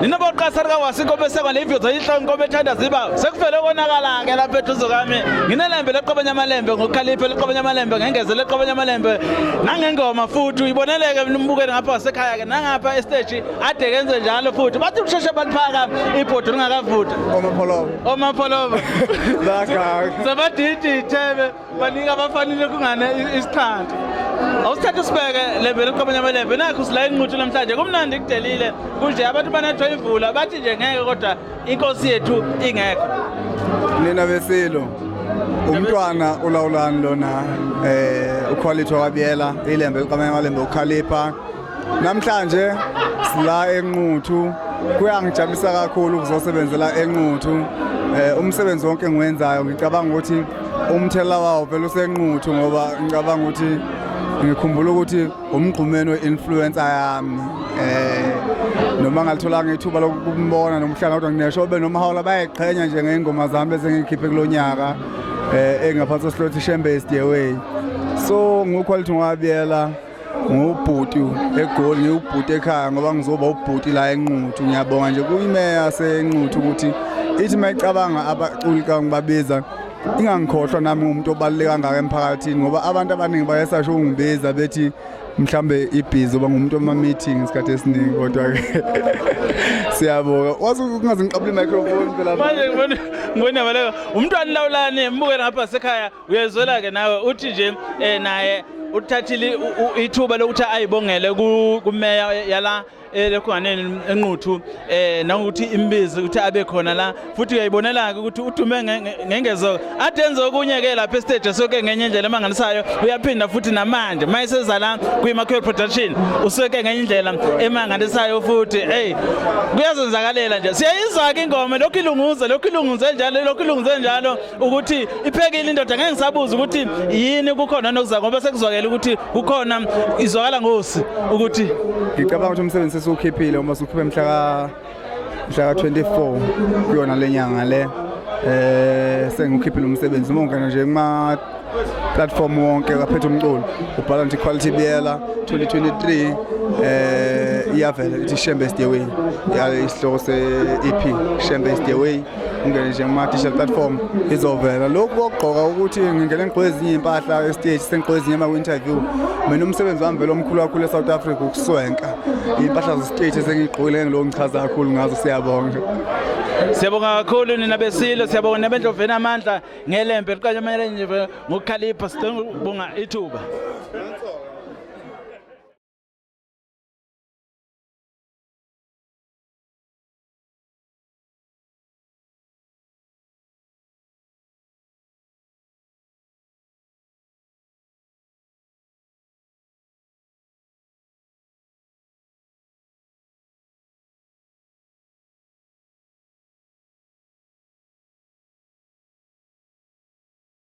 nina boqasara kawasinkobe sekwane ivizo yihlonkobe ethanda ziba sekufele konakala ke lapha eduzo kami nginelembe leqobanya amalembe ngokhaliphe leqobanya amalembe ngengeze leqobanya amalembe nangengoma futhi uyiboneleke nimbukele ngapha wasekhaya ke nangapha estage ade kenze njalo futhi bathi usheshe baliphaka ibhodo lingakavuthi omapholobo Laka. sabadidi thebe banika abafanele kungane isiqhandi awusithatha sibeke lembe leqobanya amalembe nakho sila Nquthu namhlanje kumnandi kudelile kunje abantu banathwa imvula bathi nje ngeke kodwa inkosi yethu ingekho Nina besilo umntwana ulawulani lona uquality waBiyela ilembe liqamanya amalembe ukhalipha namhlanje sila eNquthu kuyangijabulisa kakhulu ukuzosebenzela eNquthu umsebenzi wonke engiwenzayo ngicabanga ukuthi umthela wawo vele useNquthu ngoba ngicabanga ukuthi ngikhumbula ukuthi umgqumeni weinfluencer yami noma ngalitholanga ithuba lokumbona nomhlanga kodwa nginesho obe nomhawula bayiqhenya nje ngengoma zami bese ngikhiphe kulonyaka engaphansi slot shame-based away so nguquality waBiyela ngubhuti eGoli ngiyubhuti ekhaya ngoba ngizoba ubhuti la eNquthu ngiyabonga nje kuyimeya seNquthu ukuthi ithi mayicabanga abaculi kangibabiza ingangikhohlwa nami umuntu obaluleka kangaka emphakathini ngoba abantu abaningi bayesasho ungibiza bethi mhlambe ibhizi oba ngumuntu oma meeting isikhathi esiningi kodwa ke siyabonga wazi ungaze ngiqabule microphone phela manje ngibona baleka umntwana lawulani mbukela ngapha sekhaya uyezwela ke nawe uthi nje naye uthathile ithuba lokuthi ayibongele kumeya yala lekwaneni eNquthu nangokuthi imbizi ukuthi abe khona la futhi uyayibonela ukuthi udume ngengezo adenze okunye ke lapha estage soke ngenye indlela emangalisayo uyaphinda futhi namanje mayiseza la kwiMakhwela production usoke ngenye indlela emangalisayo futhi kuyazenzakalela nje siyayizwa ke ingoma lokhu ilunguze njalo ukuthi iphekile indoda ngeke ngisabuza ukuthi yini kukhona nokuza ngoba sekuzwakela ukuthi kukhona izwakala ngosi ukuthi ngicabanga ukuthi umsebenzi sesukhiphile uma sukhiphe mhla ka 24 kuyona lenyanga le sengikhiphile umsebenzi mongena nje kuma platform wonke kaphethe umculo ubhala nje quality Biyela 2023 iyavela ithi shame-based away isihloko se-EP shame-based away ungene nje kuma digital platform izovela lokho kokugqoka ukuthi ngingene ngigqoke ezinye impahla estage sengigqoke ezinye ama interview mina umsebenzi wami vele omkhulu kakhulu eSouth Africa ukuswenka impahla zestage sengigqokile ngilo ngichaza kakhulu ngazo siyabonga siyabonga kakhulu nina besilo siyabonga nebendloveni amandla ngelembe liqanya nje ngokukhalipha sidinga ukubonga ithuba